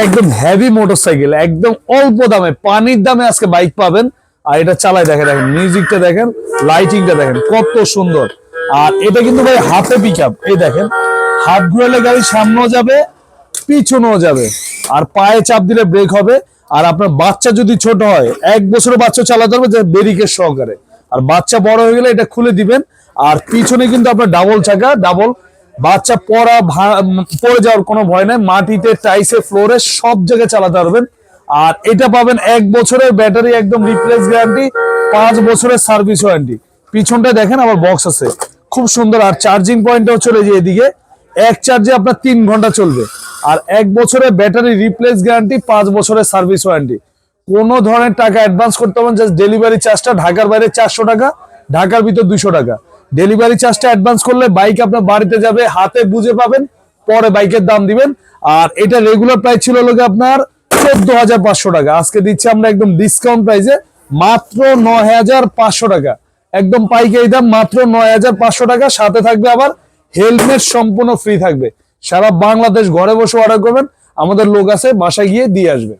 একদম heavy motorcycle, একদম অল্প দামে, পানির দামে আজকে বাইক পাবেন। আর এটা চালাই দেখেন, মিউজিকটা দেখেন, লাইটিংটা দেখেন কত সুন্দর। আর এটা কিন্তু ভাই হাতে পিকআপ, এই দেখেন হাত ঘুরালে গাড়ি সামনেও যাবে পিছনেও যাবে, আর পায়ে চাপ দিলে ব্রেক হবে। আর আপনার বাচ্চা যদি ছোট হয়, 1 বছরের বাচ্চা চালাতে হবে যে ব্রেকের সহকারে, আর বাচ্চা বড় হয়ে গেলে এটা খুলে দিবেন। আর পিছনে কিন্তু আপনার ডাবল চাকা, ডাবল, বাচ্চা পড়ে যাওয়ার কোনো ভয় নাই, মাটিতে টাইসে ফ্লোরে সব জায়গায় চালাতে পারবেন। আর এটা পাবেন 1 বছরের ব্যাটারি একদম রিপ্লেস গ্যারান্টি, 5 বছরের সার্ভিস ওয়ারেন্টি। পিছনটা দেখেন আবার বক্স আছে, খুব সুন্দর। আর চার্জিং পয়েন্টটাও চলে যায় এদিকে, এক চার্জে আপনার 3 ঘন্টা চলবে। আর 1 বছরের ব্যাটারি রিপ্লেস গ্যারান্টি, 5 বছরের সার্ভিস ওয়ারেন্টি। কোনো ধরনের টাকা অ্যাডভান্স করতে হবে, জাস্ট ডেলিভারি চার্জটা ঢাকার বাইরে 400 টাকা, ঢাকার ভিতর 200 টাকা। ডেলিভারি চার্জটা অ্যাডভান্স করলে বাইক আপনার বাড়িতে যাবে, হাতে বুঝে পাবেন, পরে বাইকের দাম দিবেন। আর এটা রেগুলার প্রাইস ছিল লোকে আপনার 14,500 টাকা, আজকে দিচ্ছি আমরা একদম ডিসকাউন্ট প্রাইসে মাত্র 9,500 টাকা, একদম পাইকারি দাম মাত্র 9,500 টাকা। সাথে থাকবে আবার হেলমেট, সম্পূর্ণ ফ্রি থাকবে। সারা বাংলাদেশ ঘরে বসে অর্ডার করবেন, আমাদের লোক আছে, বাসায় গিয়ে দিয়ে আসবে।